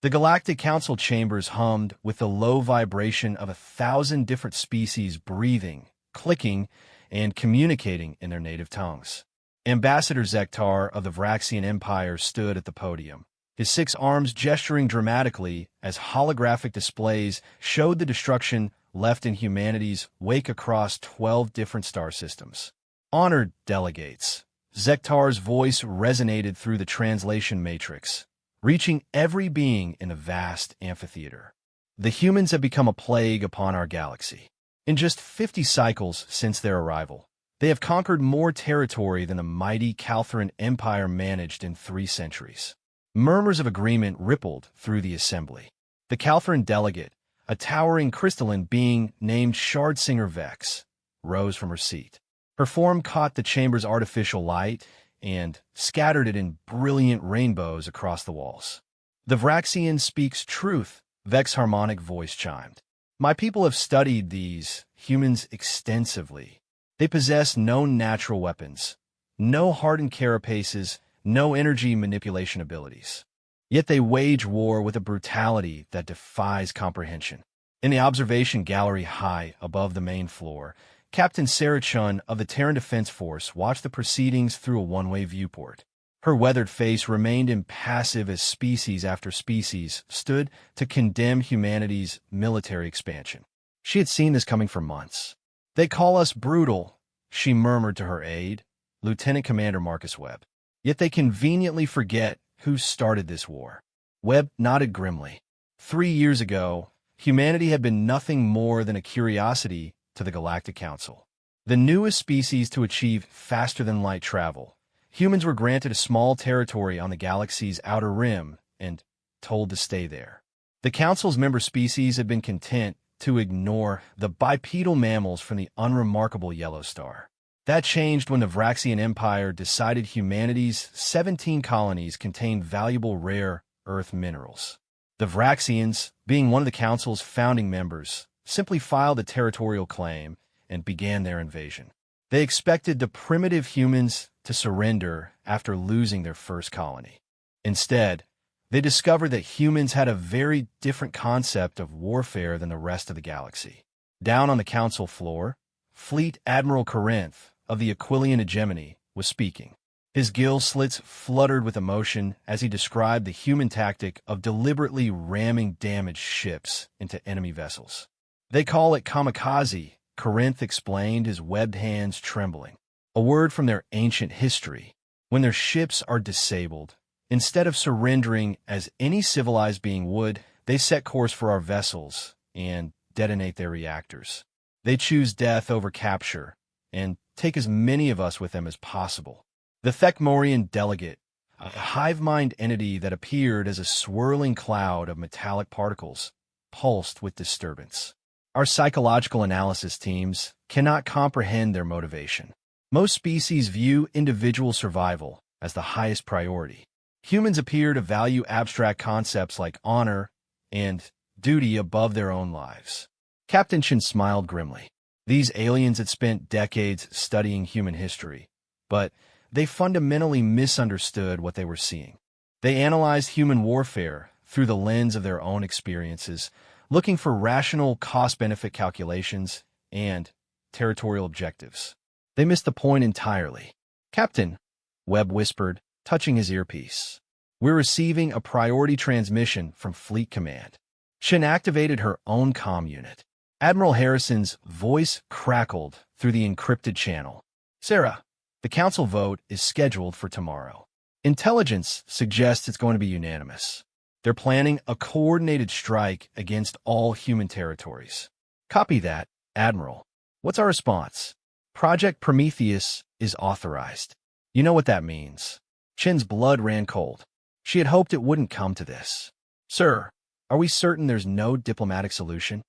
The Galactic Council chambers hummed with the low vibration of 1,000 different species breathing, clicking, and communicating in their native tongues. Ambassador Zektar of the Vraxian Empire stood at the podium, his 6 arms gesturing dramatically as holographic displays showed the destruction left in humanity's wake across 12 different star systems. Honored delegates, Zektar's voice resonated through the translation matrix, reaching every being in the vast amphitheater. The humans have become a plague upon our galaxy. In just 50 cycles since their arrival, they have conquered more territory than the mighty Calthran Empire managed in 3 centuries. Murmurs of agreement rippled through the assembly. The Calthran delegate, a towering crystalline being named Shardsinger Vex, rose from her seat. Her form caught the chamber's artificial light and scattered it in brilliant rainbows across the walls. "The Vraxian speaks truth," Vex's harmonic voice chimed. "My people have studied these humans extensively. They possess no natural weapons, no hardened carapaces, no energy manipulation abilities. Yet they wage war with a brutality that defies comprehension." In the observation gallery high above the main floor, Captain Sarah Chun of the Terran Defense Force watched the proceedings through a one-way viewport. Her weathered face remained impassive as species after species stood to condemn humanity's military expansion. She had seen this coming for months. "They call us brutal," she murmured to her aide, Lieutenant Commander Marcus Webb. "Yet they conveniently forget who started this war." Webb nodded grimly. 3 years ago, humanity had been nothing more than a curiosity to the Galactic Council. The newest species to achieve faster-than-light travel, humans were granted a small territory on the galaxy's outer rim and told to stay there. The Council's member species had been content to ignore the bipedal mammals from the unremarkable yellow star. That changed when the Vraxian Empire decided humanity's 17 colonies contained valuable rare earth minerals. The Vraxians, being one of the Council's founding members, simply filed a territorial claim and began their invasion. They expected the primitive humans to surrender after losing their first colony. Instead, they discovered that humans had a very different concept of warfare than the rest of the galaxy. Down on the Council floor, Fleet Admiral Corinth of the Aquilian hegemony was speaking. His gill slits fluttered with emotion as he described the human tactic of deliberately ramming damaged ships into enemy vessels. "They call it kamikaze," Corinth explained, his webbed hands trembling. "A word from their ancient history. When their ships are disabled, instead of surrendering as any civilized being would, they set course for our vessels and detonate their reactors. They choose death over capture and take as many of us with them as possible." The Thekmorian delegate, a hive-mind entity that appeared as a swirling cloud of metallic particles, pulsed with disturbance. "Our psychological analysis teams cannot comprehend their motivation. Most species view individual survival as the highest priority. Humans appear to value abstract concepts like honor and duty above their own lives." Captain Chin smiled grimly. These aliens had spent decades studying human history, but they fundamentally misunderstood what they were seeing. They analyzed human warfare through the lens of their own experiences, looking for rational cost-benefit calculations and territorial objectives. They missed the point entirely. "Captain," Webb whispered, touching his earpiece, "we're receiving a priority transmission from Fleet Command." Shin activated her own comm unit. Admiral Harrison's voice crackled through the encrypted channel. "Sarah, the Council vote is scheduled for tomorrow. Intelligence suggests it's going to be unanimous. They're planning a coordinated strike against all human territories." "Copy that, Admiral. What's our response?" "Project Prometheus is authorized." "You know what that means." Chin's blood ran cold. She had hoped it wouldn't come to this. "Sir, are we certain there's no diplomatic solution?"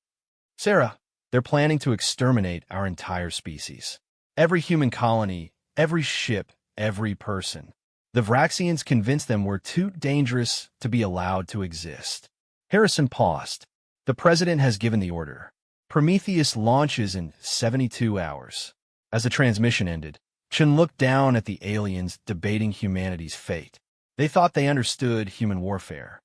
"Sarah, they're planning to exterminate our entire species. Every human colony, every ship, every person. The Vraxians convinced them we're too dangerous to be allowed to exist." Harrison paused. "The President has given the order. Prometheus launches in 72 hours. As the transmission ended, Chen looked down at the aliens debating humanity's fate. They thought they understood human warfare.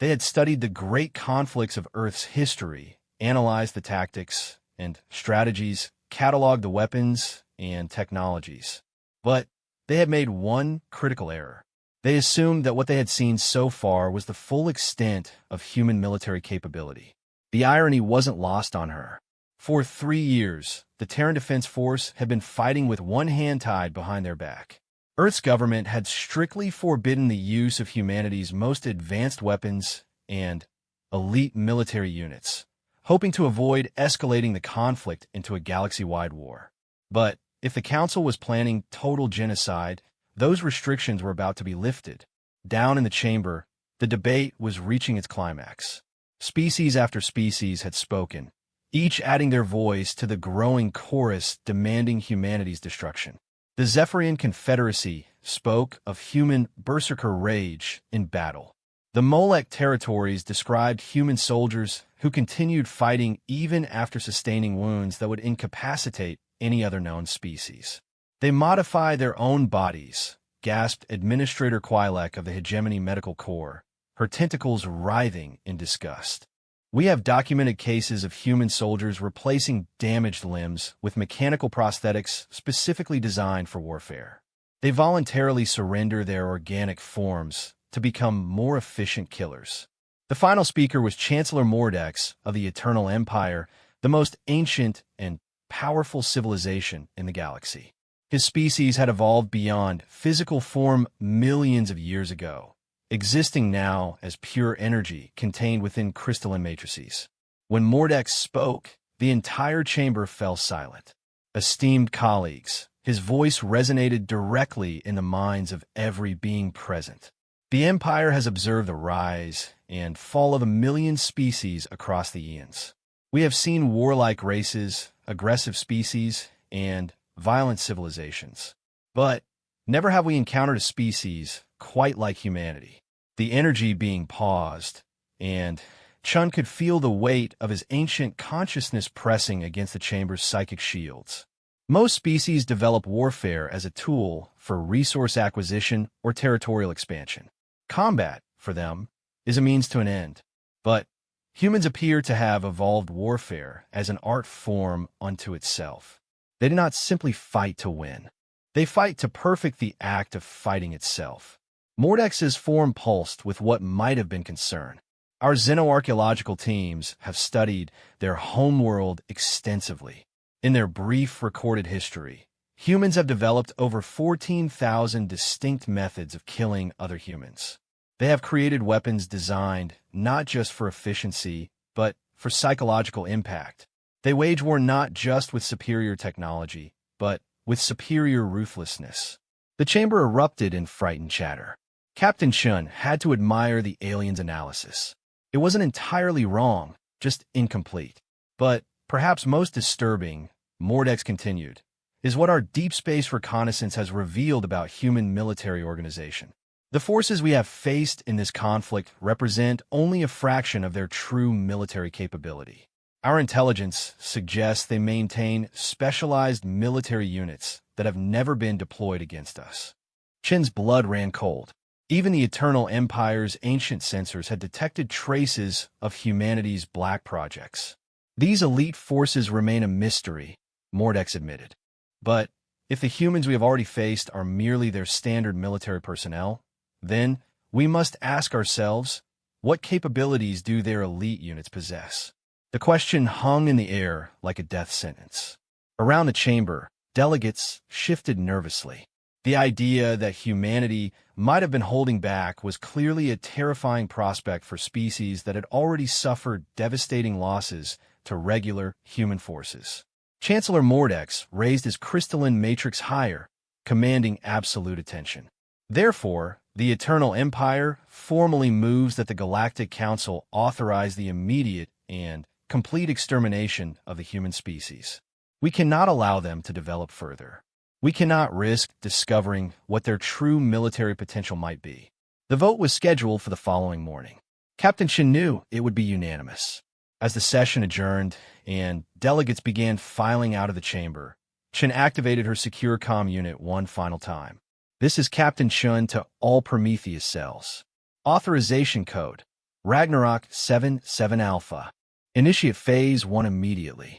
They had studied the great conflicts of Earth's history, analyzed the tactics and strategies, cataloged the weapons and technologies. But they had made one critical error. They assumed that what they had seen so far was the full extent of human military capability. The irony wasn't lost on her. For 3 years, the Terran Defense Force had been fighting with one hand tied behind their back. Earth's government had strictly forbidden the use of humanity's most advanced weapons and elite military units, hoping to avoid escalating the conflict into a galaxy-wide war. But if the Council was planning total genocide, those restrictions were about to be lifted. Down in the chamber, the debate was reaching its climax. Species after species had spoken, each adding their voice to the growing chorus demanding humanity's destruction. The Zephyrian Confederacy spoke of human berserker rage in battle. The Molech territories described human soldiers who continued fighting even after sustaining wounds that would incapacitate any other known species. They modify their own bodies, gasped Administrator Quilek of the Hegemony Medical Corps, her tentacles writhing in disgust. We have documented cases of human soldiers replacing damaged limbs with mechanical prosthetics specifically designed for warfare. They voluntarily surrender their organic forms to become more efficient killers. The final speaker was Chancellor Mordex of the Eternal Empire, the most ancient and powerful civilization in the galaxy. His species had evolved beyond physical form millions of years ago, existing now as pure energy contained within crystalline matrices. When Mordex spoke, the entire chamber fell silent. Esteemed colleagues, his voice resonated directly in the minds of every being present. The Empire has observed the rise and fall of 1 million species across the eons. We have seen warlike races, aggressive species, and violent civilizations. But never have we encountered a species quite like humanity. The energy being paused, and Chun could feel the weight of his ancient consciousness pressing against the chamber's psychic shields. Most species develop warfare as a tool for resource acquisition or territorial expansion. Combat, for them, is a means to an end. But humans appear to have evolved warfare as an art form unto itself. They do not simply fight to win. They fight to perfect the act of fighting itself. Mordex's form pulsed with what might have been concern. Our xenoarchaeological teams have studied their homeworld extensively. In their brief recorded history, humans have developed over 14,000 distinct methods of killing other humans. They have created weapons designed not just for efficiency, but for psychological impact. They wage war not just with superior technology, but with superior ruthlessness. The chamber erupted in frightened chatter. Captain Chun had to admire the alien's analysis. It wasn't entirely wrong, just incomplete. But perhaps most disturbing, Mordex continued, is what our deep space reconnaissance has revealed about human military organization. The forces we have faced in this conflict represent only a fraction of their true military capability. Our intelligence suggests they maintain specialized military units that have never been deployed against us. Chin's blood ran cold. Even the Eternal Empire's ancient sensors had detected traces of humanity's black projects. These elite forces remain a mystery, Mordex admitted. But if the humans we have already faced are merely their standard military personnel, then we must ask ourselves, what capabilities do their elite units possess? The question hung in the air like a death sentence. Around the chamber, delegates shifted nervously. The idea that humanity might have been holding back was clearly a terrifying prospect for species that had already suffered devastating losses to regular human forces. Chancellor Mordex raised his crystalline matrix higher, commanding absolute attention. Therefore, the Eternal Empire formally moves that the Galactic Council authorize the immediate and complete extermination of the human species. We cannot allow them to develop further. We cannot risk discovering what their true military potential might be. The vote was scheduled for the following morning. Captain Chin knew it would be unanimous. As the session adjourned and delegates began filing out of the chamber, Chin activated her secure comm unit one final time. This is Captain Chun to all Prometheus cells. Authorization code Ragnarok 7-7 Alpha. Initiate Phase 1 immediately.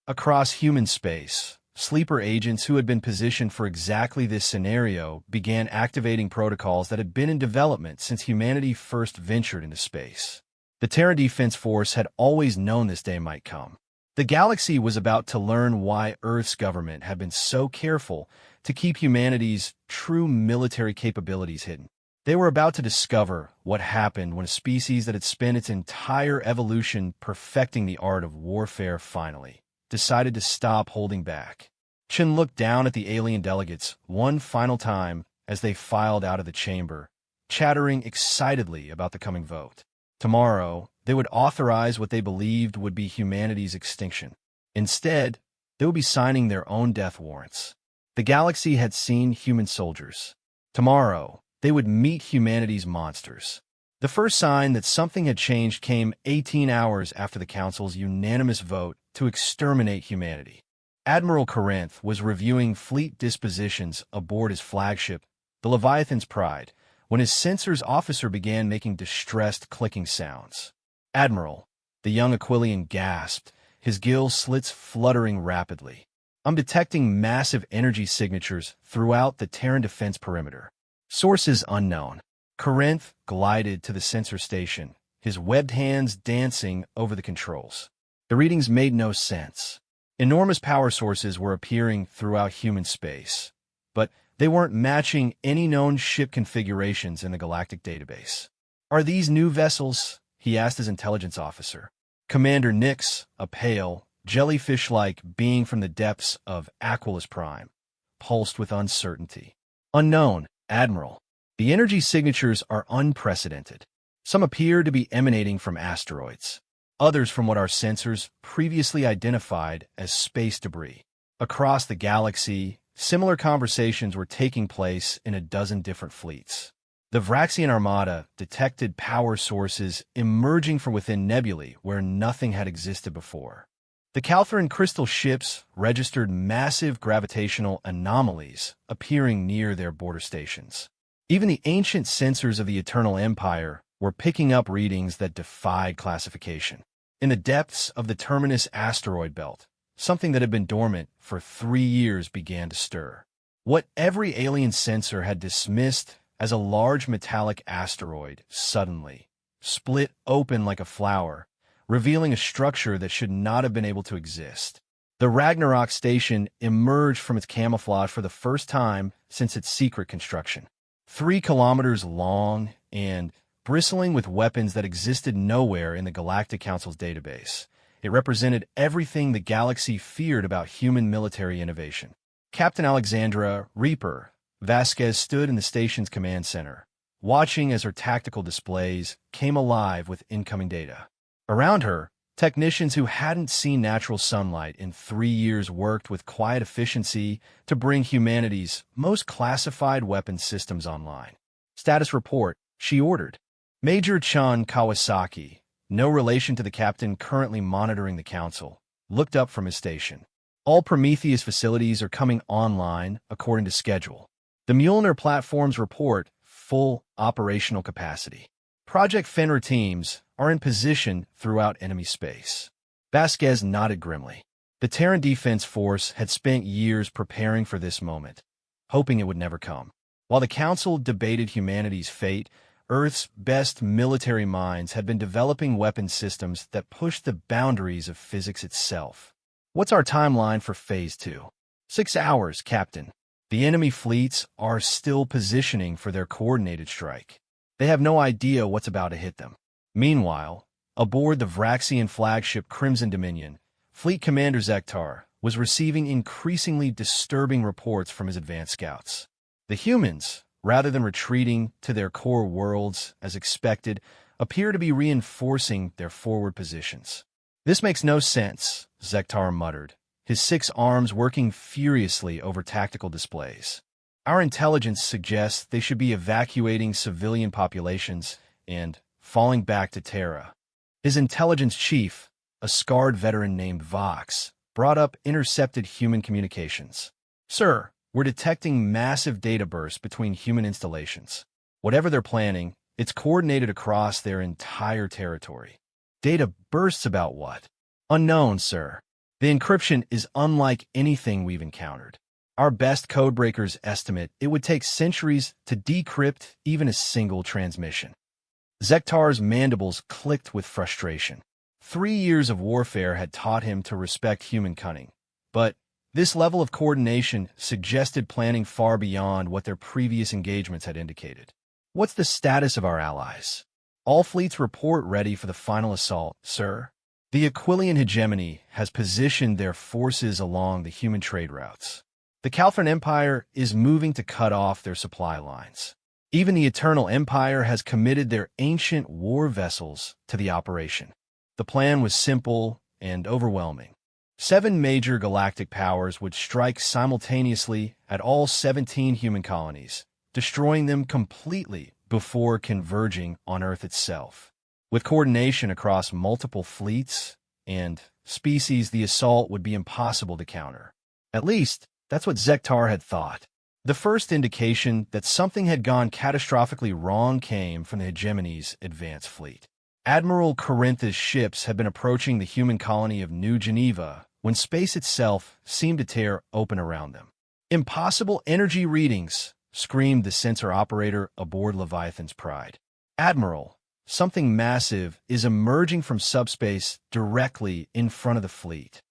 Across human space, sleeper agents who had been positioned for exactly this scenario began activating protocols that had been in development since humanity first ventured into space. The Terran Defense Force had always known this day might come. The galaxy was about to learn why Earth's government had been so careful to keep humanity's true military capabilities hidden. They were about to discover what happened when a species that had spent its entire evolution perfecting the art of warfare finally decided to stop holding back. Chen looked down at the alien delegates one final time as they filed out of the chamber, chattering excitedly about the coming vote. Tomorrow, they would authorize what they believed would be humanity's extinction. Instead, they would be signing their own death warrants. The galaxy had seen human soldiers. Tomorrow, they would meet humanity's monsters. The first sign that something had changed came 18 hours after the Council's unanimous vote to exterminate humanity. Admiral Corinth was reviewing fleet dispositions aboard his flagship, the Leviathan's Pride, when his sensors officer began making distressed clicking sounds. "Admiral," the young Aquilian gasped, his gill slits fluttering rapidly. "I'm detecting massive energy signatures throughout the Terran defense perimeter." Sources unknown. Corinth glided to the sensor station, his webbed hands dancing over the controls. The readings made no sense. Enormous power sources were appearing throughout human space, but they weren't matching any known ship configurations in the galactic database. "Are these new vessels?" he asked his intelligence officer. Commander Nix, a pale, jellyfish-like being from the depths of Aquilus Prime, pulsed with uncertainty. "Unknown, Admiral. The energy signatures are unprecedented. Some appear to be emanating from asteroids, others from what our sensors previously identified as space debris. Across the galaxy, similar conversations were taking place in a dozen different fleets. The Vraxian Armada detected power sources emerging from within nebulae where nothing had existed before. The Caltheran crystal ships registered massive gravitational anomalies appearing near their border stations. Even the ancient sensors of the Eternal Empire were picking up readings that defied classification. In the depths of the Terminus asteroid belt, something that had been dormant for 3 years began to stir. What every alien sensor had dismissed as a large metallic asteroid suddenly split open like a flower, revealing a structure that should not have been able to exist. The Ragnarok station emerged from its camouflage for the first time since its secret construction. 3 kilometers long and bristling with weapons that existed nowhere in the Galactic Council's database. It represented everything the galaxy feared about human military innovation. Captain Alexandra Reaper Vasquez stood in the station's command center, watching as her tactical displays came alive with incoming data. Around her, technicians who hadn't seen natural sunlight in 3 years worked with quiet efficiency to bring humanity's most classified weapon systems online. "Status report," she ordered. Major Chun Kawasaki, no relation to the captain currently monitoring the council, looked up from his station. "All Prometheus facilities are coming online according to schedule. The Mjolnir platforms report full operational capacity. Project Fenrir teams are in position throughout enemy space." Vasquez nodded grimly. The Terran Defense Force had spent years preparing for this moment, hoping it would never come. While the Council debated humanity's fate, Earth's best military minds had been developing weapon systems that pushed the boundaries of physics itself. "What's our timeline for Phase 2? 6 hours, Captain. The enemy fleets are still positioning for their coordinated strike. They have no idea what's about to hit them." Meanwhile, aboard the Vraxian flagship Crimson Dominion, Fleet Commander Zektar was receiving increasingly disturbing reports from his advanced scouts. The humans, rather than retreating to their core worlds as expected, appear to be reinforcing their forward positions. "This makes no sense," Zektar muttered, his 6 arms working furiously over tactical displays. "Our intelligence suggests they should be evacuating civilian populations and falling back to Terra." His intelligence chief, a scarred veteran named Vox, brought up intercepted human communications. "Sir, we're detecting massive data bursts between human installations. Whatever they're planning, It's coordinated across their entire territory. Data bursts about what? Unknown, sir. The encryption is unlike anything we've encountered. Our best codebreakers estimate it would take centuries to decrypt even a single transmission. Zektar's mandibles clicked with frustration. 3 years of warfare had taught him to respect human cunning, but this level of coordination suggested planning far beyond what their previous engagements had indicated. What's the status of our allies? All fleets report ready for the final assault, sir. The Aquilian hegemony has positioned their forces along the human trade routes. The Calthran Empire is moving to cut off their supply lines. Even the Eternal Empire has committed their ancient war vessels to the operation. The plan was simple and overwhelming. 7 major galactic powers would strike simultaneously at all 17 human colonies, destroying them completely before converging on Earth itself. With coordination across multiple fleets and species, the assault would be impossible to counter. At least, that's what Zektar had thought. The first indication that something had gone catastrophically wrong came from the hegemony's advanced fleet. Admiral Corinth's ships had been approaching the human colony of New Geneva when space itself seemed to tear open around them. "Impossible energy readings!" screamed the sensor operator aboard Leviathan's Pride. "Admiral, something massive is emerging from subspace directly in front of the fleet."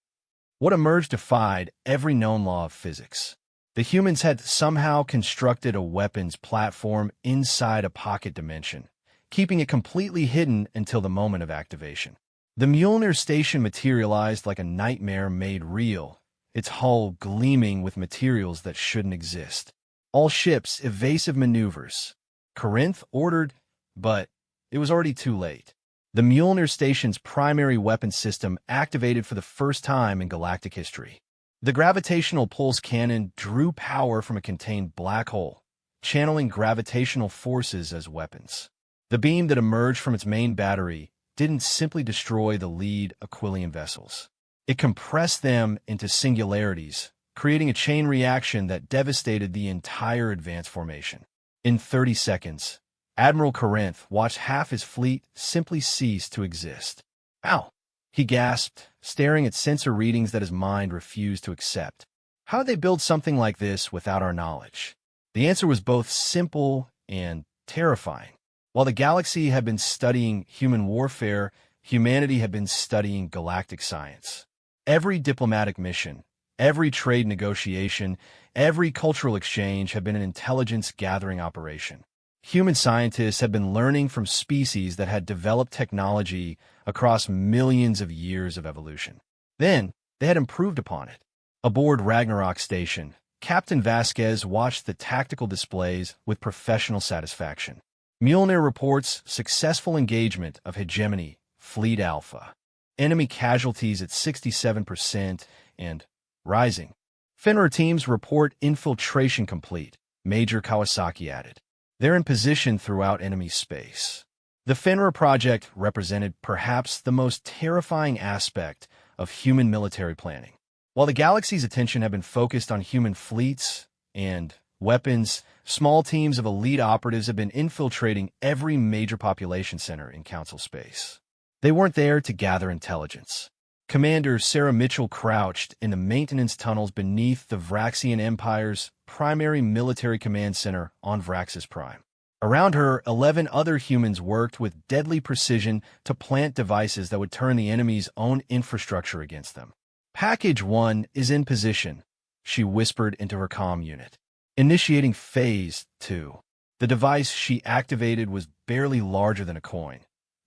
What emerged defied every known law of physics. The humans had somehow constructed a weapons platform inside a pocket dimension, keeping it completely hidden until the moment of activation. The Mjolnir station materialized like a nightmare made real, its hull gleaming with materials that shouldn't exist. All ships evasive maneuvers. Corinth ordered, but it was already too late. The Mjolnir station's primary weapon system activated for the first time in galactic history. The gravitational pulse cannon drew power from a contained black hole, channeling gravitational forces as weapons. The beam that emerged from its main battery didn't simply destroy the lead Aquilian vessels. It compressed them into singularities, creating a chain reaction that devastated the entire advanced formation. In 30 seconds, Admiral Corinth watched half his fleet simply cease to exist. "Ow!" he gasped, staring at sensor readings that his mind refused to accept. How did they build something like this without our knowledge? The answer was both simple and terrifying. While the galaxy had been studying human warfare, humanity had been studying galactic science. Every diplomatic mission, every trade negotiation, every cultural exchange had been an intelligence-gathering operation. Human scientists had been learning from species that had developed technology across millions of years of evolution. Then, they had improved upon it. Aboard Ragnarok Station, Captain Vasquez watched the tactical displays with professional satisfaction. Mjolnir reports successful engagement of Hegemony, Fleet Alpha. Enemy casualties at 67% and rising. Fenrir teams report infiltration complete, Major Kawasaki added. They're in position throughout enemy space. The Fenrir project represented perhaps the most terrifying aspect of human military planning. While the galaxy's attention had been focused on human fleets and weapons, small teams of elite operatives have been infiltrating every major population center in Council space. They weren't there to gather intelligence. Commander Sarah Mitchell crouched in the maintenance tunnels beneath the Vraxian Empire's primary military command center on Vraxis Prime. Around her, 11 other humans worked with deadly precision to plant devices that would turn the enemy's own infrastructure against them. "Package 1 is in position," she whispered into her comm unit. Initiating Phase 2. The device she activated was barely larger than a coin,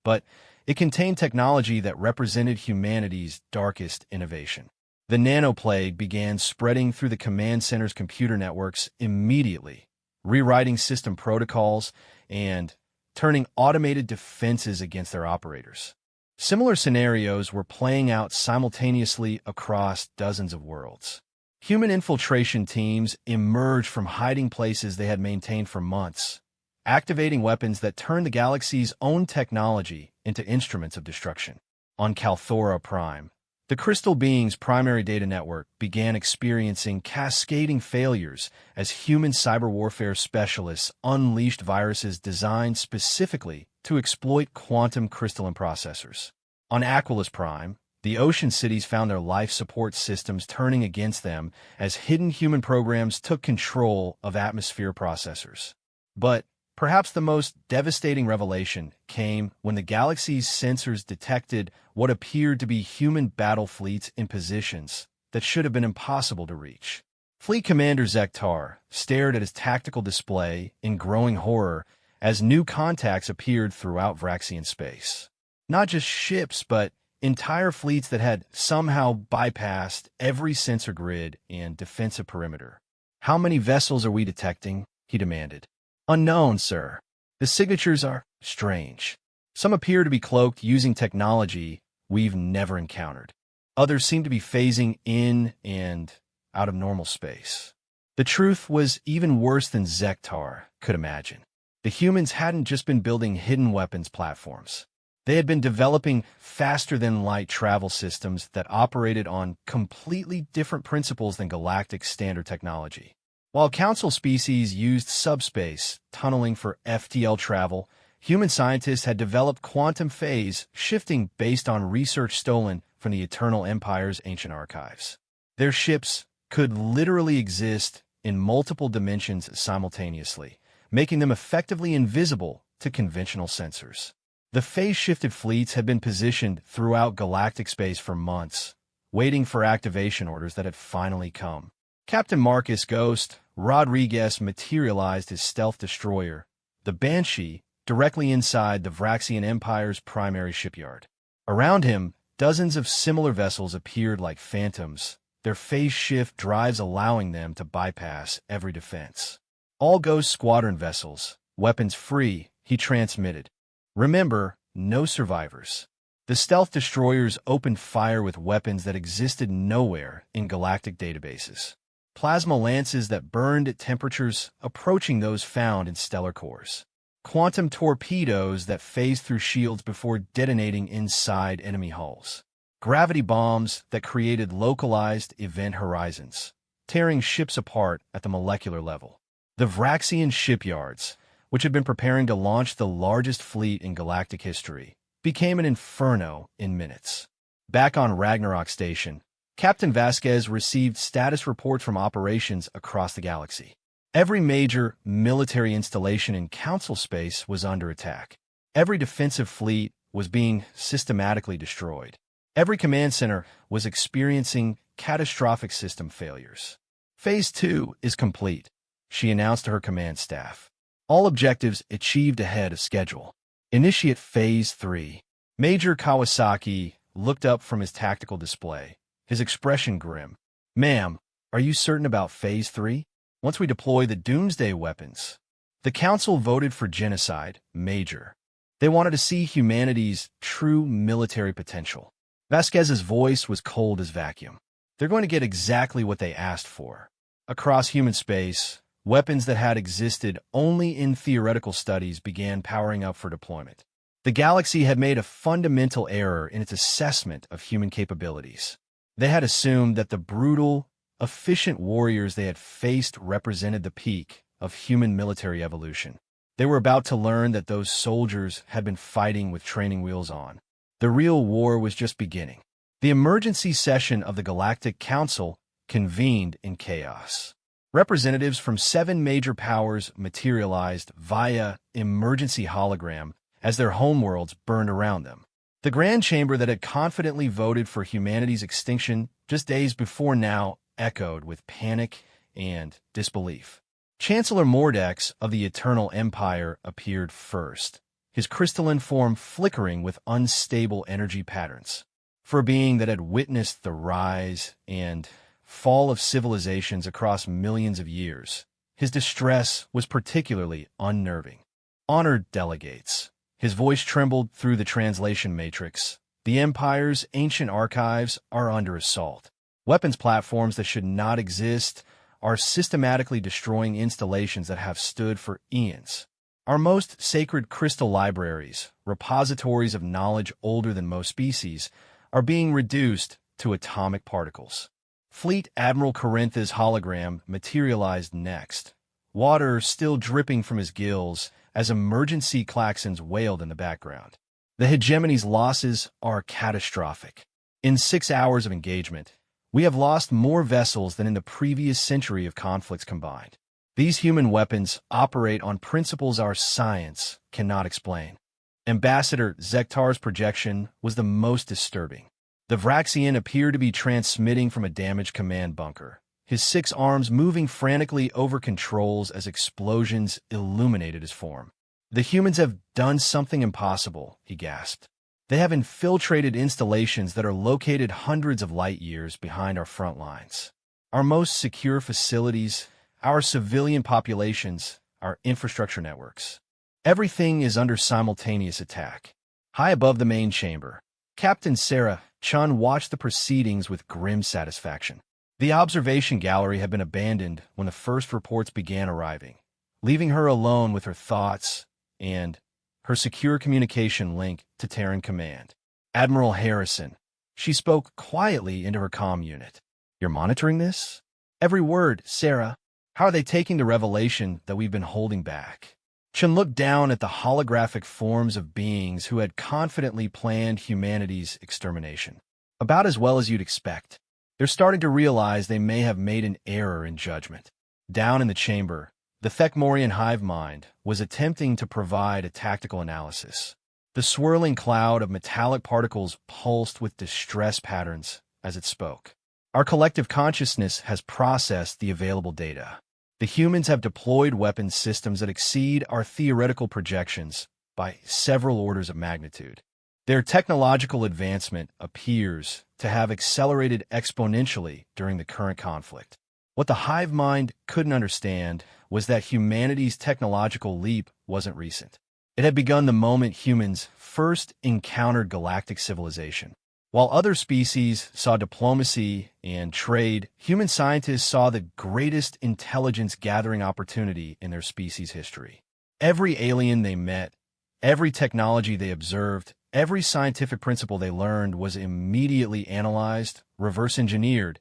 but it contained technology that represented humanity's darkest innovation. The nanoplague began spreading through the command center's computer networks immediately, rewriting system protocols and turning automated defenses against their operators. Similar scenarios were playing out simultaneously across dozens of worlds. Human infiltration teams emerged from hiding places they had maintained for months, activating weapons that turned the galaxy's own technology into instruments of destruction. On Kalthora Prime, The Crystal Being's primary data network began experiencing cascading failures as human cyber warfare specialists unleashed viruses designed specifically to exploit quantum crystalline processors. On Aquilus Prime, the ocean cities found their life support systems turning against them as hidden human programs took control of atmosphere processors. But perhaps the most devastating revelation came when the galaxy's sensors detected what appeared to be human battle fleets in positions that should have been impossible to reach. Fleet Commander Zektar stared at his tactical display in growing horror as new contacts appeared throughout Vraxian space. Not just ships, but entire fleets that had somehow bypassed every sensor grid and defensive perimeter. "How many vessels are we detecting?" he demanded. "Unknown, sir. The signatures are strange. Some appear to be cloaked using technology we've never encountered. Others seem to be phasing in and out of normal space." The truth was even worse than Zektar could imagine. The humans hadn't just been building hidden weapons platforms. They had been developing faster-than-light travel systems that operated on completely different principles than galactic standard technology. While Council species used subspace tunneling for FTL travel, human scientists had developed quantum phase shifting based on research stolen from the Eternal Empire's ancient archives. Their ships could literally exist in multiple dimensions simultaneously, making them effectively invisible to conventional sensors. The phase-shifted fleets had been positioned throughout galactic space for months, waiting for activation orders that had finally come. Captain Marcus Ghost Rodriguez materialized his stealth destroyer, the Banshee, directly inside the Vraxian Empire's primary shipyard. Around him, dozens of similar vessels appeared like phantoms, their phase shift drives allowing them to bypass every defense. "All Ghost Squadron vessels, weapons free," he transmitted. "Remember, no survivors." The stealth destroyers opened fire with weapons that existed nowhere in galactic databases. Plasma lances that burned at temperatures approaching those found in stellar cores. Quantum torpedoes that phased through shields before detonating inside enemy hulls. Gravity bombs that created localized event horizons, tearing ships apart at the molecular level. The Vraxian shipyards, which had been preparing to launch the largest fleet in galactic history, became an inferno in minutes. Back on Ragnarok Station, Captain Vasquez received status reports from operations across the galaxy. Every major military installation in Council space was under attack. Every defensive fleet was being systematically destroyed. Every command center was experiencing catastrophic system failures. "Phase 2 is complete," she announced to her command staff. "All objectives achieved ahead of schedule. Initiate Phase 3. Major Kawasaki looked up from his tactical display, his expression grim. "Ma'am, are you certain about Phase 3? Once we deploy the doomsday weapons." The Council voted for genocide, Major. They wanted to see humanity's true military potential. Vasquez's voice was cold as vacuum. "They're going to get exactly what they asked for. Across human space, weapons that had existed only in theoretical studies began powering up for deployment. The galaxy had made a fundamental error in its assessment of human capabilities. They had assumed that the brutal, efficient warriors they had faced represented the peak of human military evolution. They were about to learn that those soldiers had been fighting with training wheels on. The real war was just beginning. The emergency session of the Galactic Council convened in chaos. Representatives from 7 major powers materialized via emergency hologram as their homeworlds burned around them. The Grand Chamber that had confidently voted for humanity's extinction just days before now echoed with panic and disbelief. Chancellor Mordex of the Eternal Empire appeared first, his crystalline form flickering with unstable energy patterns. For a being that had witnessed the rise and fall of civilizations across millions of years, his distress was particularly unnerving. "Honored delegates," his voice trembled through the translation matrix, "the Empire's ancient archives are under assault. Weapons platforms that should not exist are systematically destroying installations that have stood for eons. Our most sacred crystal libraries, repositories of knowledge older than most species, are being reduced to atomic particles. Fleet Admiral Corintha's hologram materialized next, water still dripping from his gills as emergency klaxons wailed in the background. The hegemony's losses are catastrophic. In 6 hours of engagement, we have lost more vessels than in the previous century of conflicts combined. These human weapons operate on principles our science cannot explain. Ambassador Zektar's projection was the most disturbing. The Vraxian appeared to be transmitting from a damaged command bunker, his 6 arms moving frantically over controls as explosions illuminated his form. "The humans have done something impossible," he gasped. "They have infiltrated installations that are located hundreds of light years behind our front lines. Our most secure facilities, our civilian populations, our infrastructure networks. Everything is under simultaneous attack." High above the main chamber, Captain Sarah Chun watched the proceedings with grim satisfaction. The observation gallery had been abandoned when the first reports began arriving, leaving her alone with her thoughts and her secure communication link to Terran Command. "Admiral Harrison," she spoke quietly into her comm unit. "You're monitoring this?" "Every word, Sarah. How are they taking the revelation that we've been holding back?" Chun looked down at the holographic forms of beings who had confidently planned humanity's extermination. "About as well as you'd expect. They're starting to realize they may have made an error in judgment." Down in the chamber, the Thekmorian hive mind was attempting to provide a tactical analysis. The swirling cloud of metallic particles pulsed with distress patterns as it spoke. "Our collective consciousness has processed the available data. The humans have deployed weapons systems that exceed our theoretical projections by several orders of magnitude. Their technological advancement appears to have accelerated exponentially during the current conflict." What the hive mind couldn't understand was that humanity's technological leap wasn't recent. It had begun the moment humans first encountered galactic civilization. While other species saw diplomacy and trade, human scientists saw the greatest intelligence-gathering opportunity in their species' history. Every alien they met, every technology they observed, every scientific principle they learned was immediately analyzed, reverse-engineered,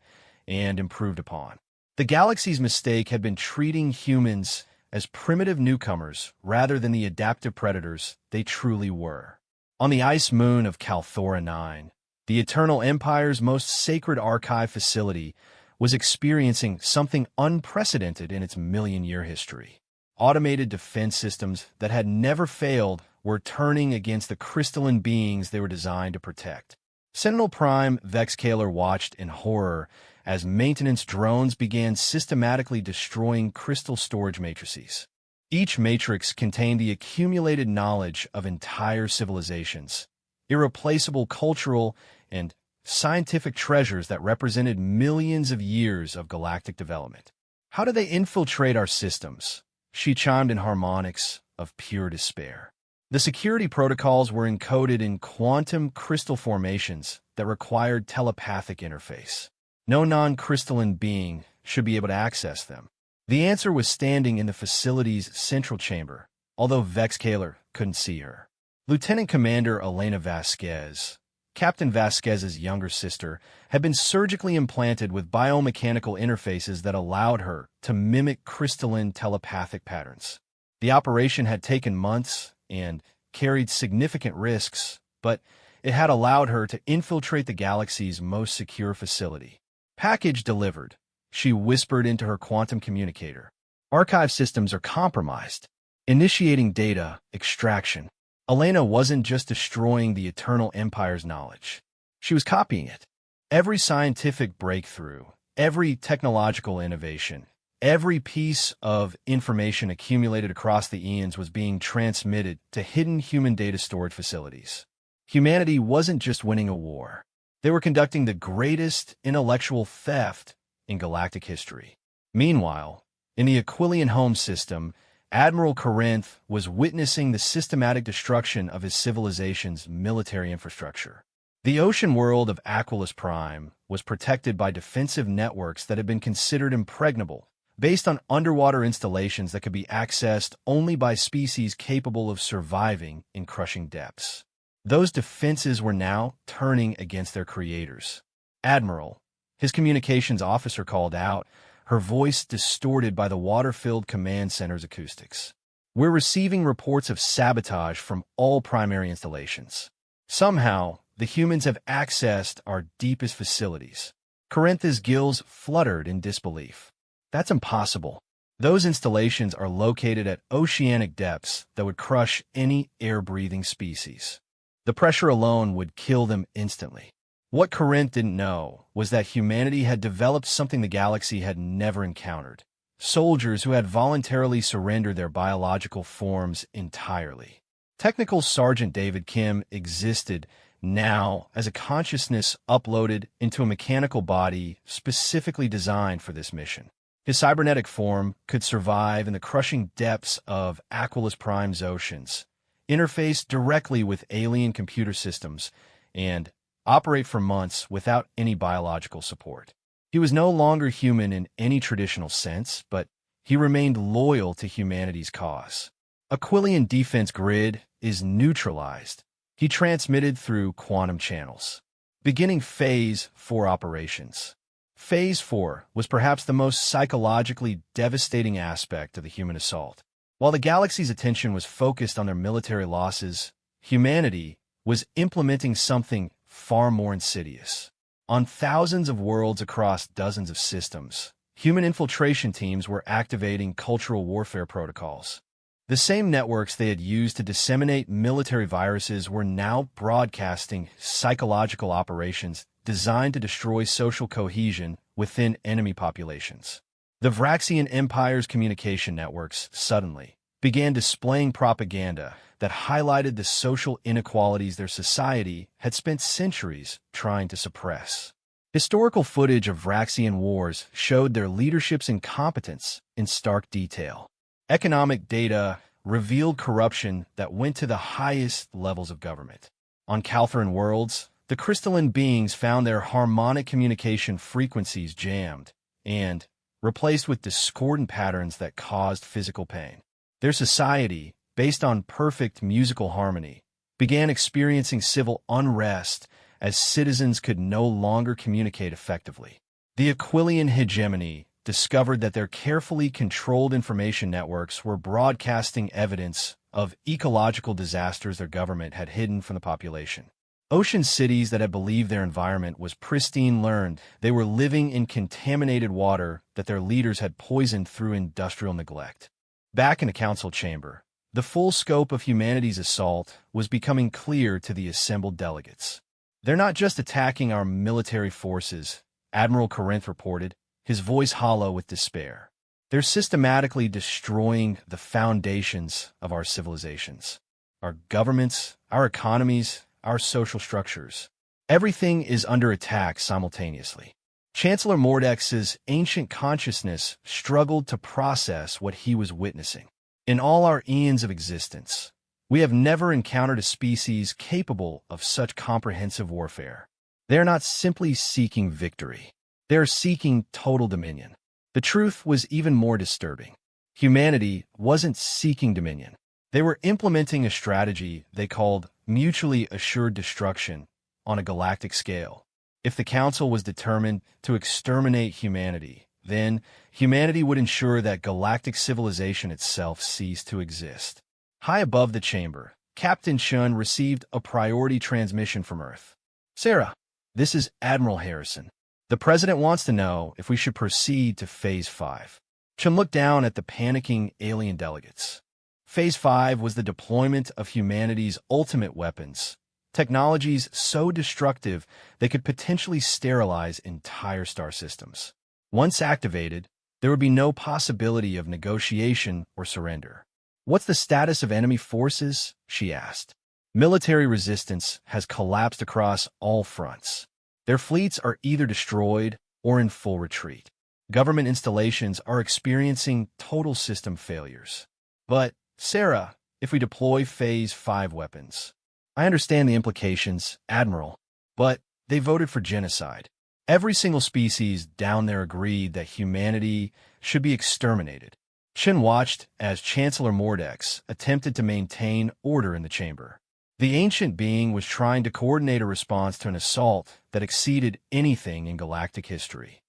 and improved upon. The galaxy's mistake had been treating humans as primitive newcomers rather than the adaptive predators they truly were. On the ice moon of Calthora 9, the Eternal Empire's most sacred archive facility was experiencing something unprecedented in its million-year history. Automated defense systems that had never failed were turning against the crystalline beings they were designed to protect. Sentinel Prime Vexcaler watched in horror as maintenance drones began systematically destroying crystal storage matrices. Each matrix contained the accumulated knowledge of entire civilizations, irreplaceable cultural and scientific treasures that represented millions of years of galactic development. "How do they infiltrate our systems?" she chimed in harmonics of pure despair. The security protocols were encoded in quantum crystal formations that required telepathic interface. No non-crystalline being should be able to access them. The answer was standing in the facility's central chamber, although Vexcaler couldn't see her. Lieutenant Commander Elena Vasquez, Captain Vasquez's younger sister, had been surgically implanted with biomechanical interfaces that allowed her to mimic crystalline telepathic patterns. The operation had taken months and carried significant risks, but it had allowed her to infiltrate the galaxy's most secure facility. "Package delivered," she whispered into her quantum communicator. "Archive systems are compromised. Initiating data extraction." Elena wasn't just destroying the Eternal Empire's knowledge. She was copying it. Every scientific breakthrough, every technological innovation, every piece of information accumulated across the eons was being transmitted to hidden human data storage facilities. Humanity wasn't just winning a war. They were conducting the greatest intellectual theft in galactic history. Meanwhile, in the Aquilian home system, Admiral Corinth was witnessing the systematic destruction of his civilization's military infrastructure. The ocean world of Aquilus Prime was protected by defensive networks that had been considered impregnable, based on underwater installations that could be accessed only by species capable of surviving in crushing depths. Those defenses were now turning against their creators. Admiral, his communications officer called out, her voice distorted by the water-filled command center's acoustics. We're receiving reports of sabotage from all primary installations. Somehow, the humans have accessed our deepest facilities. Corintha's gills fluttered in disbelief. That's impossible. Those installations are located at oceanic depths that would crush any air-breathing species. The pressure alone would kill them instantly. What Corinth didn't know was that humanity had developed something the galaxy had never encountered. Soldiers who had voluntarily surrendered their biological forms entirely. Technical Sergeant David Kim existed now as a consciousness uploaded into a mechanical body specifically designed for this mission. His cybernetic form could survive in the crushing depths of Aquilus Prime's oceans, interface directly with alien computer systems, and operate for months without any biological support. He was no longer human in any traditional sense, but he remained loyal to humanity's cause. Aquilian defense grid is neutralized. He transmitted through quantum channels. Beginning Phase 4 operations. Phase 4 was perhaps the most psychologically devastating aspect of the human assault. While the galaxy's attention was focused on their military losses, humanity was implementing something far more insidious. On thousands of worlds across dozens of systems, human infiltration teams were activating cultural warfare protocols. The same networks they had used to disseminate military viruses were now broadcasting psychological operations designed to destroy social cohesion within enemy populations. The Vraxian Empire's communication networks suddenly began displaying propaganda that highlighted the social inequalities their society had spent centuries trying to suppress. Historical footage of Vraxian wars showed their leadership's incompetence in stark detail. Economic data revealed corruption that went to the highest levels of government. On Caltheran worlds, the crystalline beings found their harmonic communication frequencies jammed and replaced with discordant patterns that caused physical pain. Their society, based on perfect musical harmony, began experiencing civil unrest as citizens could no longer communicate effectively. The Aquilian hegemony discovered that their carefully controlled information networks were broadcasting evidence of ecological disasters their government had hidden from the population. Ocean cities that had believed their environment was pristine learned they were living in contaminated water that their leaders had poisoned through industrial neglect. Back in the council chamber, the full scope of humanity's assault was becoming clear to the assembled delegates. They're not just attacking our military forces, Admiral Corinth reported, his voice hollow with despair. They're systematically destroying the foundations of our civilizations. Our governments, our economies, our social structures. Everything is under attack simultaneously. Chancellor Mordex's ancient consciousness struggled to process what he was witnessing. In all our eons of existence, we have never encountered a species capable of such comprehensive warfare. They are not simply seeking victory. They are seeking total dominion. The truth was even more disturbing. Humanity wasn't seeking dominion. They were implementing a strategy they called mutually assured destruction on a galactic scale. If the Council was determined to exterminate humanity, then humanity would ensure that galactic civilization itself ceased to exist. High above the chamber, Captain Shun received a priority transmission from Earth. Sarah, this is Admiral Harrison. The President wants to know if we should proceed to Phase 5. Chun looked down at the panicking alien delegates. Phase 5 was the deployment of humanity's ultimate weapons, technologies so destructive they could potentially sterilize entire star systems. Once activated, there would be no possibility of negotiation or surrender. What's the status of enemy forces? She asked. Military resistance has collapsed across all fronts. Their fleets are either destroyed or in full retreat. Government installations are experiencing total system failures. But, Sarah, if we deploy Phase 5 weapons, I understand the implications, Admiral, but they voted for genocide. Every single species down there agreed that humanity should be exterminated. Chin watched as Chancellor Mordex attempted to maintain order in the chamber. The ancient being was trying to coordinate a response to an assault that exceeded anything in galactic history.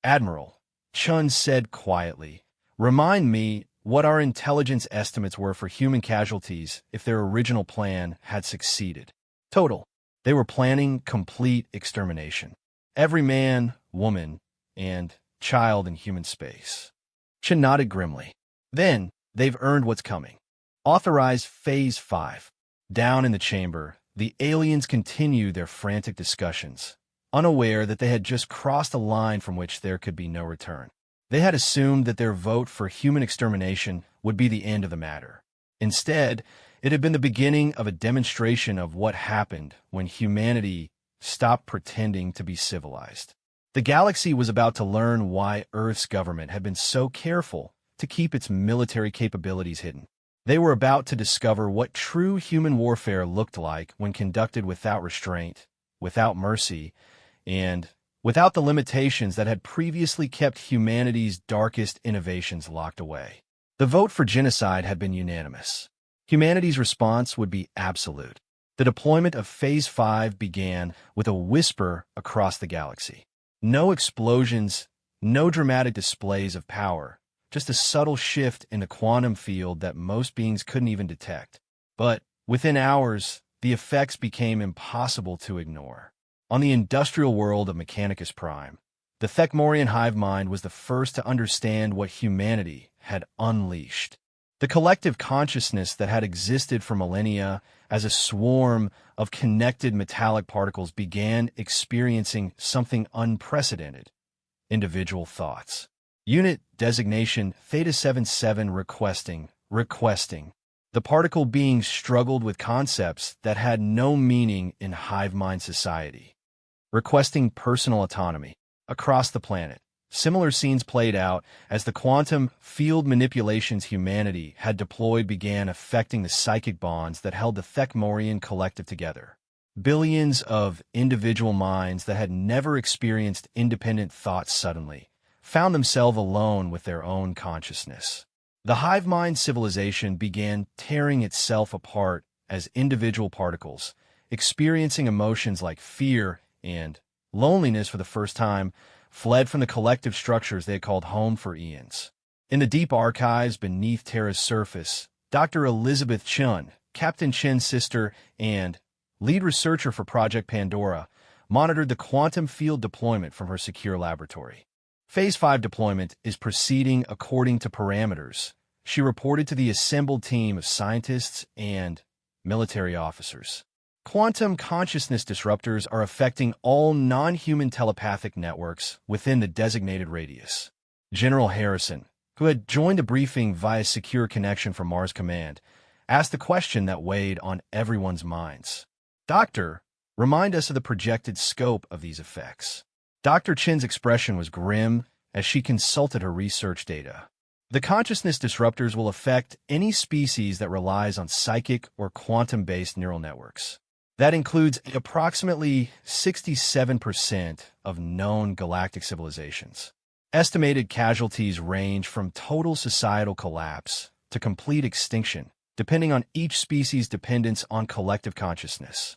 "Admiral," Chun said quietly, "remind me what our intelligence estimates were for human casualties if their original plan had succeeded." Total. They were planning complete extermination. Every man, woman, and child in human space. Chun nodded grimly. "Then, they've earned what's coming. Authorize Phase 5. Down in the chamber, the aliens continued their frantic discussions, unaware that they had just crossed a line from which there could be no return. They had assumed that their vote for human extermination would be the end of the matter. Instead, it had been the beginning of a demonstration of what happened when humanity stopped pretending to be civilized. The galaxy was about to learn why Earth's government had been so careful to keep its military capabilities hidden. They were about to discover what true human warfare looked like when conducted without restraint, without mercy, and without the limitations that had previously kept humanity's darkest innovations locked away. The vote for genocide had been unanimous. Humanity's response would be absolute. The deployment of Phase 5 began with a whisper across the galaxy. No explosions, no dramatic displays of power, just a subtle shift in the quantum field that most beings couldn't even detect. But within hours, the effects became impossible to ignore. On the industrial world of Mechanicus Prime, the Thekmorian hive mind was the first to understand what humanity had unleashed. The collective consciousness that had existed for millennia as a swarm of connected metallic particles began experiencing something unprecedented: individual thoughts. Unit designation Theta-77 requesting. The particle beings struggled with concepts that had no meaning in hive mind society. Requesting personal autonomy. Across the planet, similar scenes played out as the quantum field manipulations humanity had deployed began affecting the psychic bonds that held the Thekmorian collective together. Billions of individual minds that had never experienced independent thought suddenly found themselves alone with their own consciousness. The hive mind civilization began tearing itself apart as individual particles, experiencing emotions like fear and loneliness for the first time, fled from the collective structures they had called home for eons. In the deep archives beneath Terra's surface, Dr. Elizabeth Chun, Captain Chen's sister and lead researcher for Project Pandora, monitored the quantum field deployment from her secure laboratory. Phase 5 deployment is proceeding according to parameters, she reported to the assembled team of scientists and military officers. Quantum consciousness disruptors are affecting all non-human telepathic networks within the designated radius. General Harrison, who had joined the briefing via secure connection from Mars Command, asked the question that weighed on everyone's minds. "Doctor, remind us of the projected scope of these effects." Dr. Chen's expression was grim as she consulted her research data. The consciousness disruptors will affect any species that relies on psychic or quantum-based neural networks. That includes approximately 67% of known galactic civilizations. Estimated casualties range from total societal collapse to complete extinction, depending on each species' dependence on collective consciousness.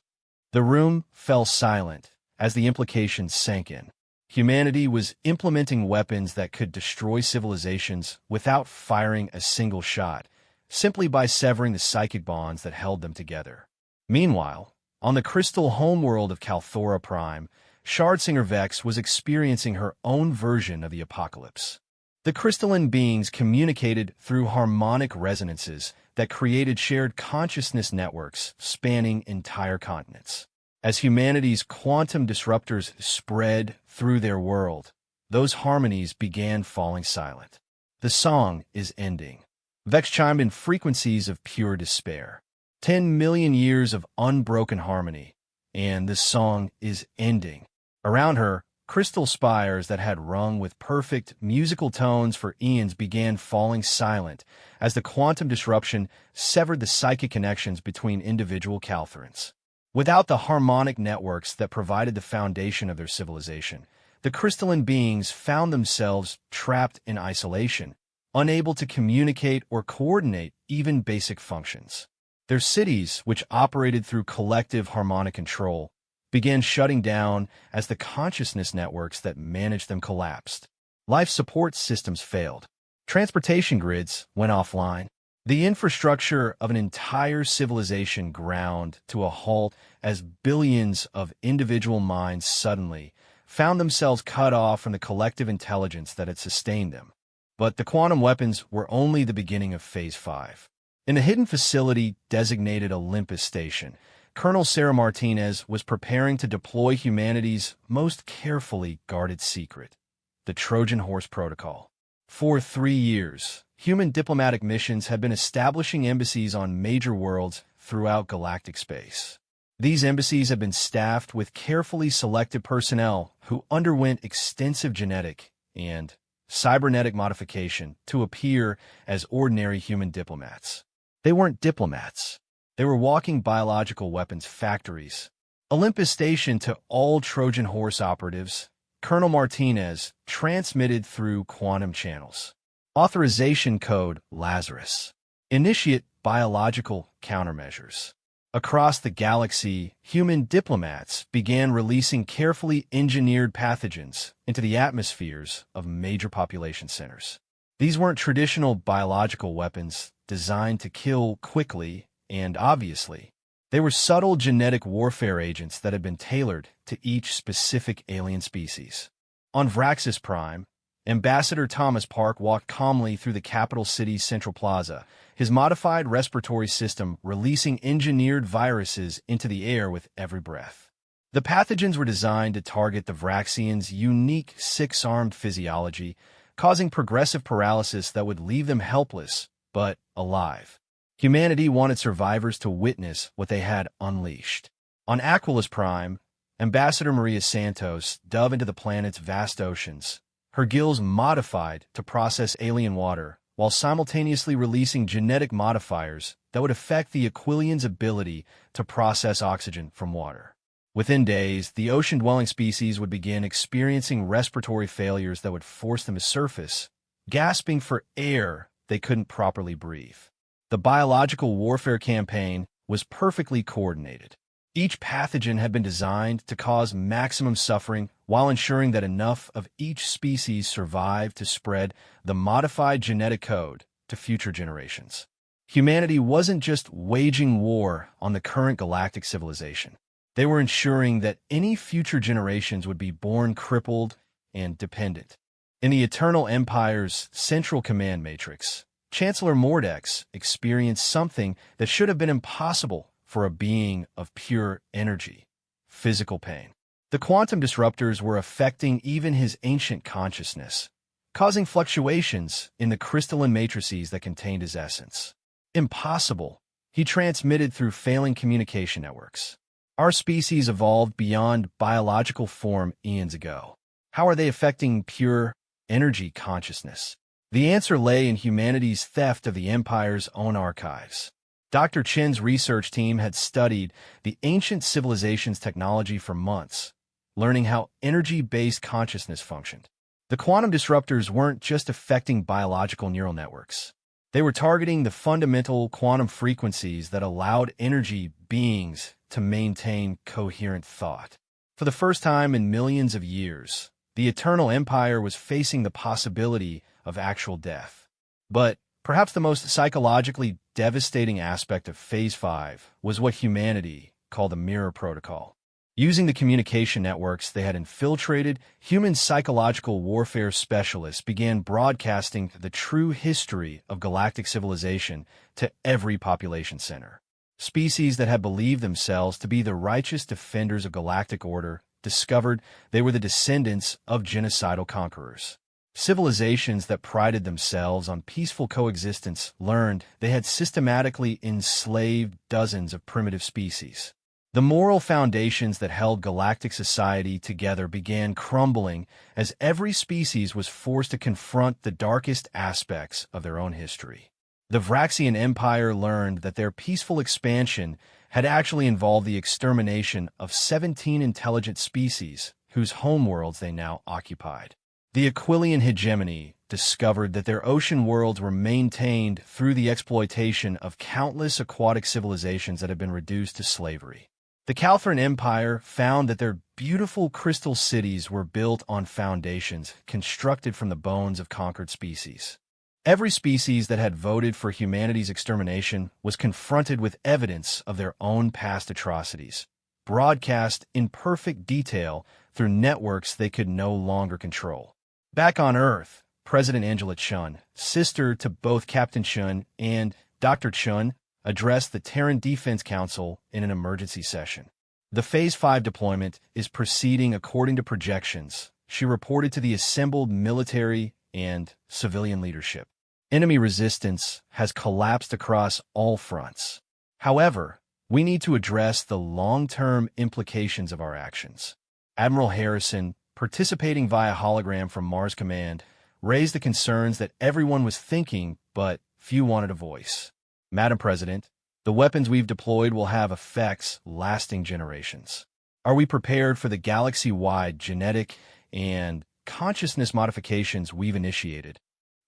The room fell silent as the implications sank in. Humanity was implementing weapons that could destroy civilizations without firing a single shot, simply by severing the psychic bonds that held them together. Meanwhile, on the crystal homeworld of Kalthora Prime, Shardsinger Vex was experiencing her own version of the apocalypse. The crystalline beings communicated through harmonic resonances that created shared consciousness networks spanning entire continents. As humanity's quantum disruptors spread through their world, those harmonies began falling silent. The song is ending. Vex chimed in frequencies of pure despair. 10 million years of unbroken harmony, and the song is ending. Around her, crystal spires that had rung with perfect musical tones for eons began falling silent as the quantum disruption severed the psychic connections between individual Kalthorans. Without the harmonic networks that provided the foundation of their civilization, the crystalline beings found themselves trapped in isolation, unable to communicate or coordinate even basic functions. Their cities, which operated through collective harmonic control, began shutting down as the consciousness networks that managed them collapsed. Life support systems failed. Transportation grids went offline. The infrastructure of an entire civilization ground to a halt as billions of individual minds suddenly found themselves cut off from the collective intelligence that had sustained them. But the quantum weapons were only the beginning of Phase 5. In a hidden facility designated Olympus Station, Colonel Sarah Martinez was preparing to deploy humanity's most carefully guarded secret, the Trojan Horse Protocol. For 3 years, human diplomatic missions had been establishing embassies on major worlds throughout galactic space. These embassies had been staffed with carefully selected personnel who underwent extensive genetic and cybernetic modification to appear as ordinary human diplomats. They weren't diplomats. They were walking biological weapons factories. Olympus Station to all Trojan Horse operatives, Colonel Martinez transmitted through quantum channels. Authorization code Lazarus. Initiate biological countermeasures. Across the galaxy, human diplomats began releasing carefully engineered pathogens into the atmospheres of major population centers. These weren't traditional biological weapons designed to kill quickly and obviously. They were subtle genetic warfare agents that had been tailored to each specific alien species. On Vraxis Prime, Ambassador Thomas Park walked calmly through the capital city's central plaza, his modified respiratory system releasing engineered viruses into the air with every breath. The pathogens were designed to target the Vraxians' unique six-armed physiology, causing progressive paralysis that would leave them helpless, but alive. Humanity wanted survivors to witness what they had unleashed. On Aquilus Prime, Ambassador Maria Santos dove into the planet's vast oceans, her gills modified to process alien water, while simultaneously releasing genetic modifiers that would affect the Aquilians' ability to process oxygen from water. Within days, the ocean-dwelling species would begin experiencing respiratory failures that would force them to surface, gasping for air they couldn't properly breathe. The biological warfare campaign was perfectly coordinated. Each pathogen had been designed to cause maximum suffering while ensuring that enough of each species survived to spread the modified genetic code to future generations. Humanity wasn't just waging war on the current galactic civilization. They were ensuring that any future generations would be born crippled and dependent. In the Eternal Empire's central command matrix, Chancellor Mordex experienced something that should have been impossible for a being of pure energy: physical pain. The quantum disruptors were affecting even his ancient consciousness, causing fluctuations in the crystalline matrices that contained his essence. Impossible, he transmitted through failing communication networks. Our species evolved beyond biological form eons ago. How are they affecting pure energy consciousness? The answer lay in humanity's theft of the Empire's own archives. Dr. Chen's research team had studied the ancient civilization's technology for months, learning how energy-based consciousness functioned. The quantum disruptors weren't just affecting biological neural networks. They were targeting the fundamental quantum frequencies that allowed energy beings to maintain coherent thought. For the first time in millions of years, the Eternal Empire was facing the possibility of actual death. But perhaps the most psychologically devastating aspect of Phase 5 was what humanity called the Mirror Protocol. Using the communication networks they had infiltrated, human psychological warfare specialists began broadcasting the true history of galactic civilization to every population center. Species that had believed themselves to be the righteous defenders of galactic order discovered they were the descendants of genocidal conquerors. Civilizations that prided themselves on peaceful coexistence learned they had systematically enslaved dozens of primitive species. The moral foundations that held galactic society together began crumbling as every species was forced to confront the darkest aspects of their own history. The Vraxian Empire learned that their peaceful expansion had actually involved the extermination of 17 intelligent species whose homeworlds they now occupied. The Aquilian hegemony discovered that their ocean worlds were maintained through the exploitation of countless aquatic civilizations that had been reduced to slavery. The Calthran Empire found that their beautiful crystal cities were built on foundations constructed from the bones of conquered species. Every species that had voted for humanity's extermination was confronted with evidence of their own past atrocities, broadcast in perfect detail through networks they could no longer control. Back on Earth, President Angela Chun, sister to both Captain Chun and Dr. Chun, addressed the Terran Defense Council in an emergency session. The Phase 5 deployment is proceeding according to projections, she reported to the assembled military and civilian leadership. Enemy resistance has collapsed across all fronts. However, we need to address the long-term implications of our actions. Admiral Harrison, participating via hologram from Mars Command, raised the concerns that everyone was thinking, but few wanted a voice. Madam President, the weapons we've deployed will have effects lasting generations. Are we prepared for the galaxy-wide genetic and consciousness modifications we've initiated?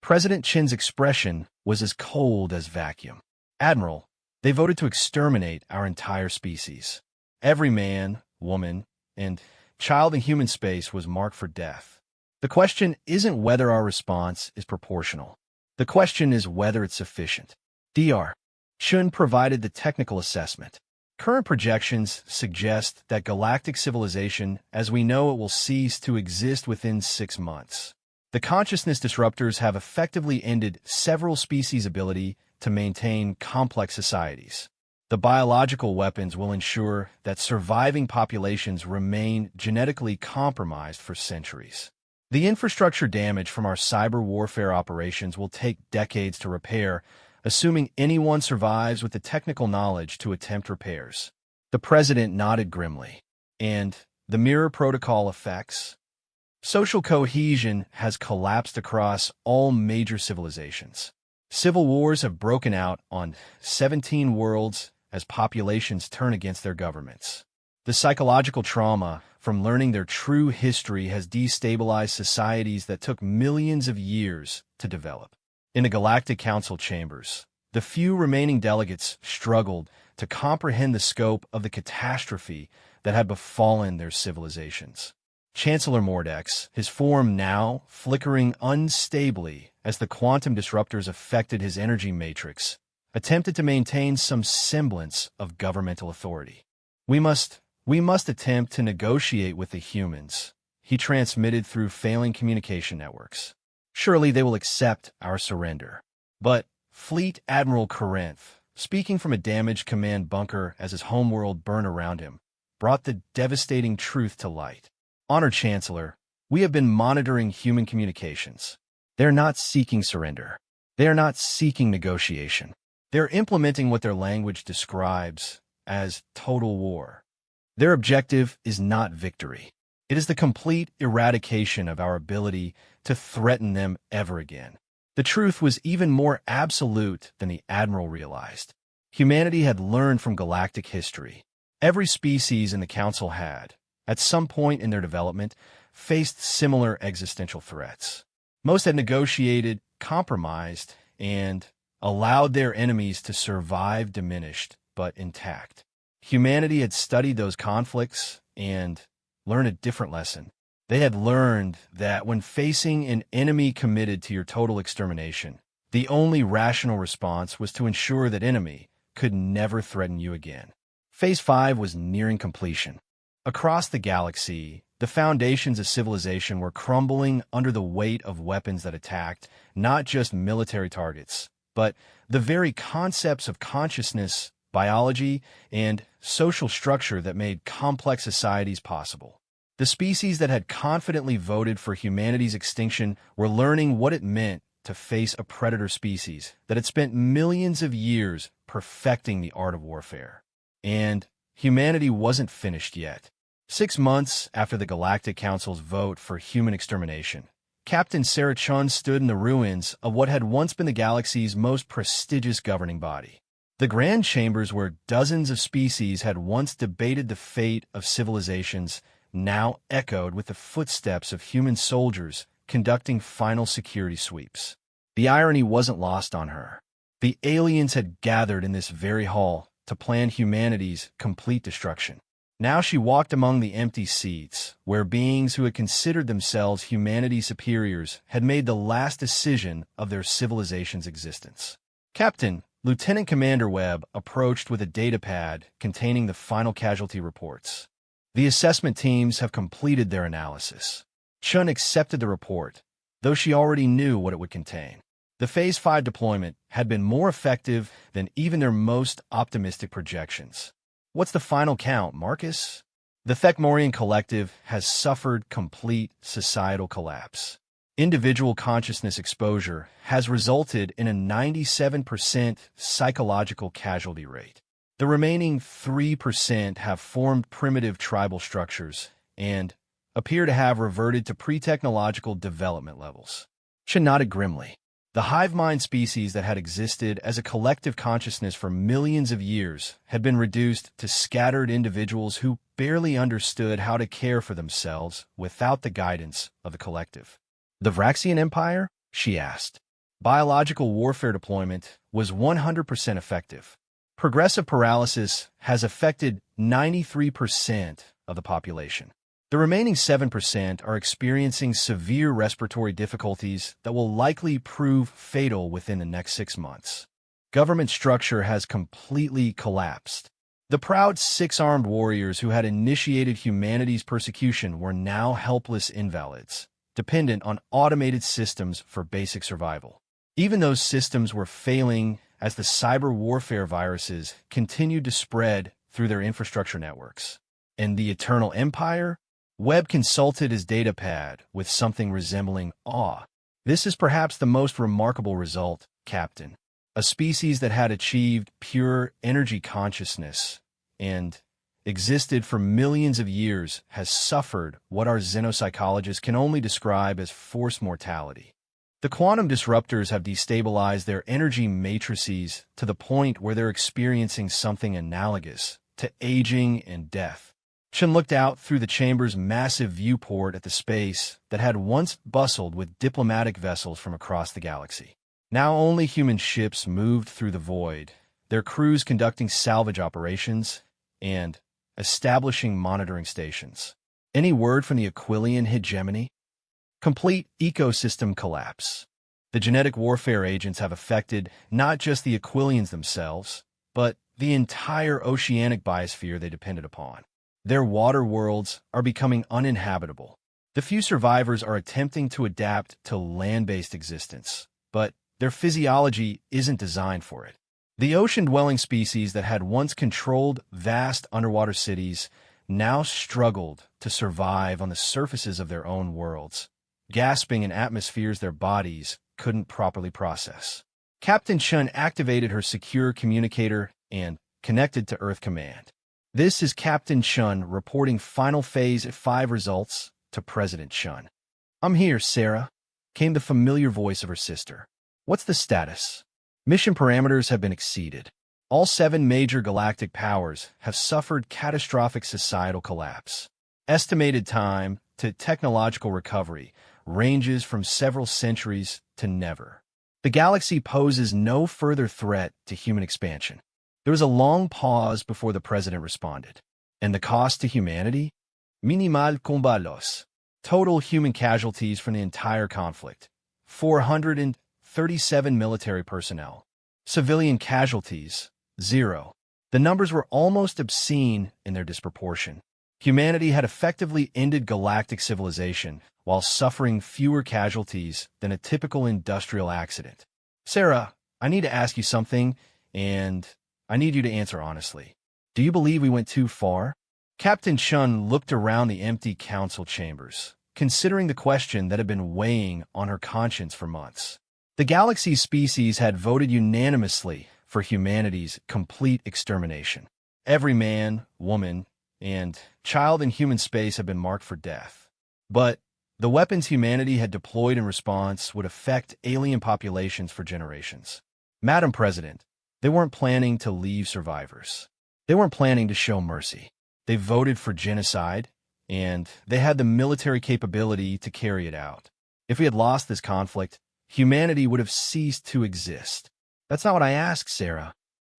President Chin's expression was as cold as vacuum. Admiral, they voted to exterminate our entire species. Every man, woman, and child in human space was marked for death. The question isn't whether our response is proportional. The question is whether it's sufficient. Dr. Chun provided the technical assessment. Current projections suggest that galactic civilization, as we know it, will cease to exist within 6 months. The consciousness disruptors have effectively ended several species' ability to maintain complex societies. The biological weapons will ensure that surviving populations remain genetically compromised for centuries. The infrastructure damage from our cyber warfare operations will take decades to repair, assuming anyone survives with the technical knowledge to attempt repairs. The president nodded grimly. And the mirror protocol effects? Social cohesion has collapsed across all major civilizations. Civil wars have broken out on 17 worlds as populations turn against their governments. The psychological trauma from learning their true history has destabilized societies that took millions of years to develop. In the Galactic Council chambers, the few remaining delegates struggled to comprehend the scope of the catastrophe that had befallen their civilizations. Chancellor Mordex, his form now flickering unstably as the quantum disruptors affected his energy matrix, attempted to maintain some semblance of governmental authority. We must attempt to negotiate with the humans, he transmitted through failing communication networks. Surely they will accept our surrender. But Fleet Admiral Corinth, speaking from a damaged command bunker as his homeworld burned around him, brought the devastating truth to light. Honored Chancellor, we have been monitoring human communications. They're not seeking surrender. They are not seeking negotiation. They're implementing what their language describes as total war. Their objective is not victory. It is the complete eradication of our ability to threaten them ever again. The truth was even more absolute than the Admiral realized. Humanity had learned from galactic history. Every species in the Council had, at some point in their development, faced similar existential threats. Most had negotiated, compromised, and allowed their enemies to survive diminished but intact. Humanity had studied those conflicts and learned a different lesson. They had learned that when facing an enemy committed to your total extermination, the only rational response was to ensure that enemy could never threaten you again. Phase 5 was nearing completion. Across the galaxy, the foundations of civilization were crumbling under the weight of weapons that attacked not just military targets, but the very concepts of consciousness, biology, and social structure that made complex societies possible. The species that had confidently voted for humanity's extinction were learning what it meant to face a predator species that had spent millions of years perfecting the art of warfare. And humanity wasn't finished yet. 6 months after the Galactic Council's vote for human extermination, Captain Sarah Chun stood in the ruins of what had once been the galaxy's most prestigious governing body. The grand chambers where dozens of species had once debated the fate of civilizations now echoed with the footsteps of human soldiers conducting final security sweeps. The irony wasn't lost on her. The aliens had gathered in this very hall to plan humanity's complete destruction. Now she walked among the empty seats, where beings who had considered themselves humanity's superiors had made the last decision of their civilization's existence. Captain, Lieutenant Commander Webb approached with a datapad containing the final casualty reports. The assessment teams have completed their analysis. Chun accepted the report, though she already knew what it would contain. The Phase 5 deployment had been more effective than even their most optimistic projections. What's the final count, Marcus? The Thekmorian Collective has suffered complete societal collapse. Individual consciousness exposure has resulted in a 97% psychological casualty rate. The remaining 3% have formed primitive tribal structures and appear to have reverted to pre-technological development levels. Chen nodded grimly. The hive mind species that had existed as a collective consciousness for millions of years had been reduced to scattered individuals who barely understood how to care for themselves without the guidance of the collective. The Vraxian Empire? She asked. Biological warfare deployment was 100% effective. Progressive paralysis has affected 93% of the population. The remaining 7% are experiencing severe respiratory difficulties that will likely prove fatal within the next 6 months. Government structure has completely collapsed. The proud 6 armed warriors who had initiated humanity's persecution were now helpless invalids, dependent on automated systems for basic survival. Even those systems were failing as the cyber warfare viruses continued to spread through their infrastructure networks. And the Eternal Empire? Webb consulted his datapad with something resembling awe. This is perhaps the most remarkable result, Captain. A species that had achieved pure energy consciousness and existed for millions of years has suffered what our xenopsychologists can only describe as forced mortality. The quantum disruptors have destabilized their energy matrices to the point where they're experiencing something analogous to aging and death. Chen looked out through the chamber's massive viewport at the space that had once bustled with diplomatic vessels from across the galaxy. Now only human ships moved through the void, their crews conducting salvage operations and establishing monitoring stations. Any word from the Aquilian hegemony? Complete ecosystem collapse. The genetic warfare agents have affected not just the Aquilians themselves, but the entire oceanic biosphere they depended upon. Their water worlds are becoming uninhabitable. The few survivors are attempting to adapt to land-based existence, but their physiology isn't designed for it. The ocean-dwelling species that had once controlled vast underwater cities now struggled to survive on the surfaces of their own worlds, gasping in atmospheres their bodies couldn't properly process. Captain Chun activated her secure communicator and connected to Earth Command. This is Captain Chun reporting final Phase 5 results to President Chun. "I'm here, Sarah," came the familiar voice of her sister. "What's the status?" "Mission parameters have been exceeded. All 7 major galactic powers have suffered catastrophic societal collapse. Estimated time to technological recovery ranges from several centuries to never. The galaxy poses no further threat to human expansion." There was a long pause before the president responded. "And the cost to humanity? Minimal combalos. Total human casualties from the entire conflict. 437 military personnel. Civilian casualties, 0. The numbers were almost obscene in their disproportion. Humanity had effectively ended galactic civilization while suffering fewer casualties than a typical industrial accident. Sarah, I need to ask you something, and I need you to answer honestly. Do you believe we went too far?" Captain Chun looked around the empty council chambers, considering the question that had been weighing on her conscience for months. The galaxy's species had voted unanimously for humanity's complete extermination. Every man, woman, and child in human space had been marked for death. But the weapons humanity had deployed in response would affect alien populations for generations. Madam President, they weren't planning to leave survivors. They weren't planning to show mercy. They voted for genocide, and they had the military capability to carry it out. If we had lost this conflict, humanity would have ceased to exist. That's not what I asked, Sarah.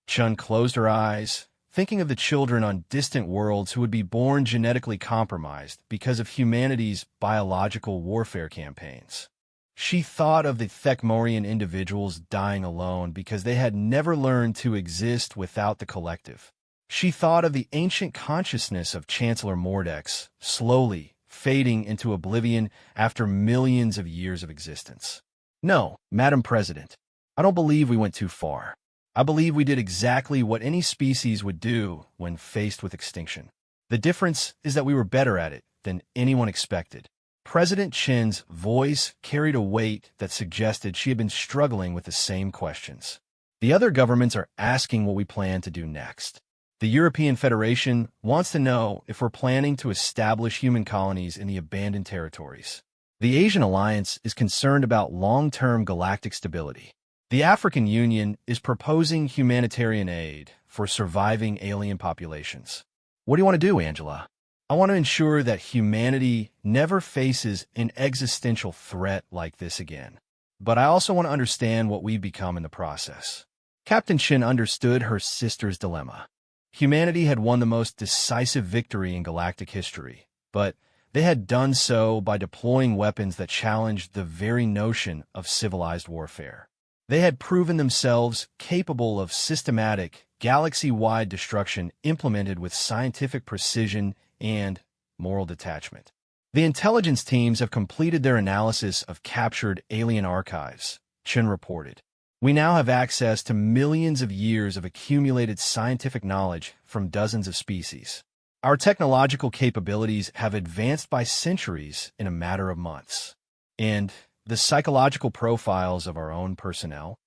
Chun closed her eyes, thinking of the children on distant worlds who would be born genetically compromised because of humanity's biological warfare campaigns. She thought of the Thekmorian individuals dying alone because they had never learned to exist without the collective. She thought of the ancient consciousness of Chancellor Mordex, slowly fading into oblivion after millions of years of existence. No, Madam President, I don't believe we went too far. I believe we did exactly what any species would do when faced with extinction. The difference is that we were better at it than anyone expected. President Chin's voice carried a weight that suggested she had been struggling with the same questions. The other governments are asking what we plan to do next. The European Federation wants to know if we're planning to establish human colonies in the abandoned territories. The Asian Alliance is concerned about long-term galactic stability. The African Union is proposing humanitarian aid for surviving alien populations. What do you want to do, Angela? I want to ensure that humanity never faces an existential threat like this again. But I also want to understand what we've become in the process. Captain Chin understood her sister's dilemma. Humanity had won the most decisive victory in galactic history, but they had done so by deploying weapons that challenged the very notion of civilized warfare. They had proven themselves capable of systematic, galaxy-wide destruction implemented with scientific precision and moral detachment. The intelligence teams have completed their analysis of captured alien archives, Chen reported. We now have access to millions of years of accumulated scientific knowledge from dozens of species. Our technological capabilities have advanced by centuries in a matter of months. And the psychological profiles of our own personnel?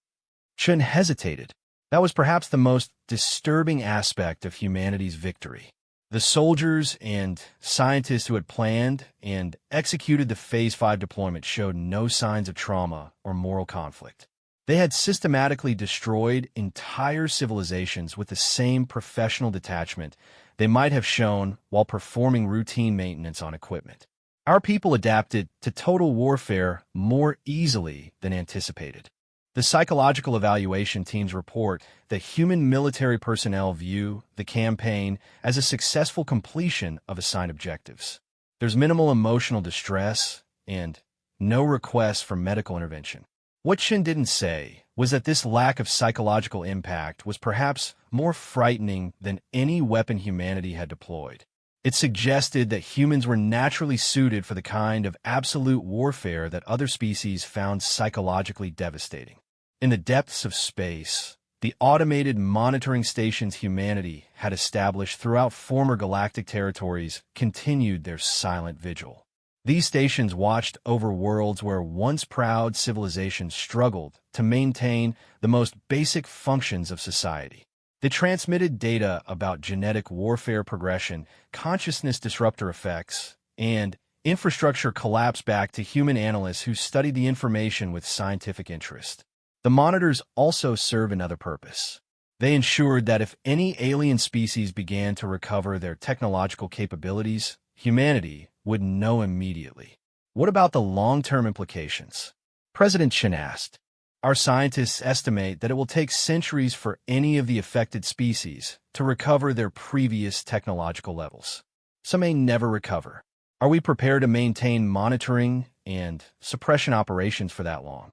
Chen hesitated. That was perhaps the most disturbing aspect of humanity's victory. The soldiers and scientists who had planned and executed the Phase 5 deployment showed no signs of trauma or moral conflict. They had systematically destroyed entire civilizations with the same professional detachment they might have shown while performing routine maintenance on equipment. Our people adapted to total warfare more easily than anticipated. The psychological evaluation teams report that human military personnel view the campaign as a successful completion of assigned objectives. There's minimal emotional distress and no requests for medical intervention. What Shin didn't say was that this lack of psychological impact was perhaps more frightening than any weapon humanity had deployed. It suggested that humans were naturally suited for the kind of absolute warfare that other species found psychologically devastating. In the depths of space, the automated monitoring stations humanity had established throughout former galactic territories continued their silent vigil. These stations watched over worlds where once proud civilizations struggled to maintain the most basic functions of society. They transmitted data about genetic warfare progression, consciousness disruptor effects, and infrastructure collapse back to human analysts who studied the information with scientific interest. The monitors also serve another purpose. They ensured that if any alien species began to recover their technological capabilities, humanity would know immediately. What about the long-term implications? President Chen asked. Our scientists estimate that it will take centuries for any of the affected species to recover their previous technological levels. Some may never recover. Are we prepared to maintain monitoring and suppression operations for that long?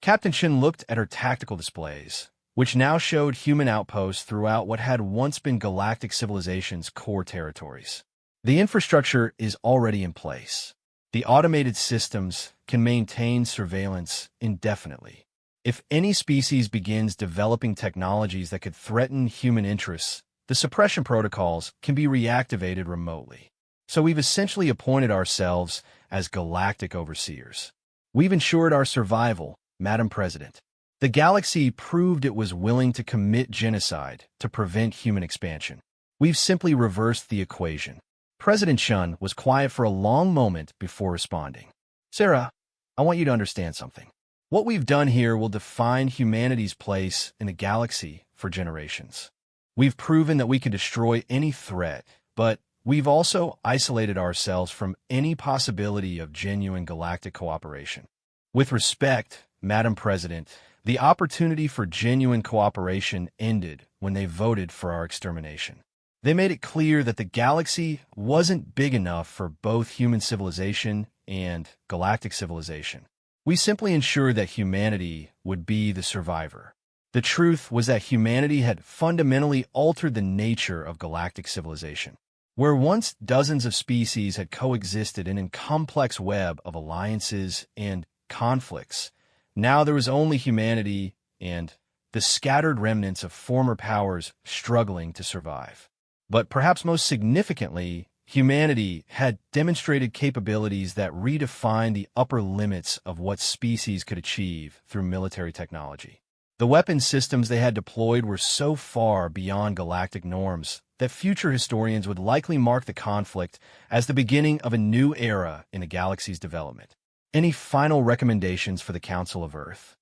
Captain Chen looked at her tactical displays, which now showed human outposts throughout what had once been galactic civilization's core territories. The infrastructure is already in place. The automated systems can maintain surveillance indefinitely. If any species begins developing technologies that could threaten human interests, the suppression protocols can be reactivated remotely. So we've essentially appointed ourselves as galactic overseers. We've ensured our survival, Madam President. The galaxy proved it was willing to commit genocide to prevent human expansion. We've simply reversed the equation. President Shun was quiet for a long moment before responding. Sarah, I want you to understand something. What we've done here will define humanity's place in the galaxy for generations. We've proven that we can destroy any threat, but we've also isolated ourselves from any possibility of genuine galactic cooperation. With respect, Madam President, the opportunity for genuine cooperation ended when they voted for our extermination. They made it clear that the galaxy wasn't big enough for both human civilization and galactic civilization. We simply ensured that humanity would be the survivor. The truth was that humanity had fundamentally altered the nature of galactic civilization. Where once dozens of species had coexisted in a complex web of alliances and conflicts, now there was only humanity and the scattered remnants of former powers struggling to survive. But perhaps most significantly, humanity had demonstrated capabilities that redefined the upper limits of what species could achieve through military technology. The weapon systems they had deployed were so far beyond galactic norms that future historians would likely mark the conflict as the beginning of a new era in the galaxy's development. Any final recommendations for the Council of Earth?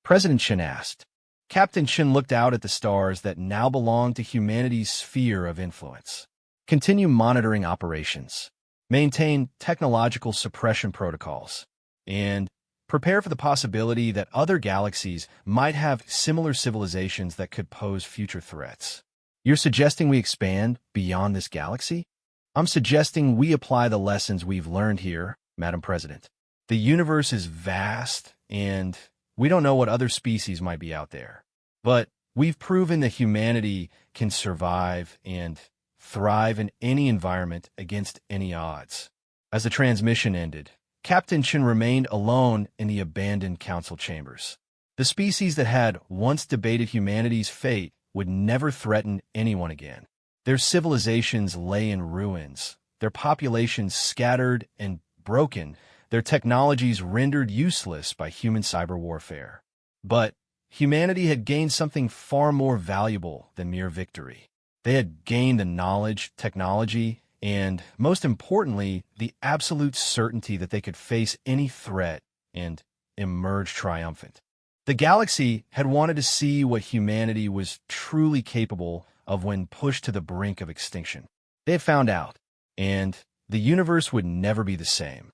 President Shin asked. Captain Shin looked out at the stars that now belonged to humanity's sphere of influence. Continue monitoring operations, maintain technological suppression protocols, and prepare for the possibility that other galaxies might have similar civilizations that could pose future threats. You're suggesting we expand beyond this galaxy? I'm suggesting we apply the lessons we've learned here, Madam President. The universe is vast, and we don't know what other species might be out there. But we've proven that humanity can survive and thrive in any environment against any odds. As the transmission ended, Captain Shin remained alone in the abandoned council chambers. The species that had once debated humanity's fate would never threaten anyone again. Their civilizations lay in ruins, their populations scattered and broken, their technologies rendered useless by human cyber warfare. But humanity had gained something far more valuable than mere victory. They had gained the knowledge, technology, and, most importantly, the absolute certainty that they could face any threat and emerge triumphant. The galaxy had wanted to see what humanity was truly capable of when pushed to the brink of extinction. They had found out, and the universe would never be the same.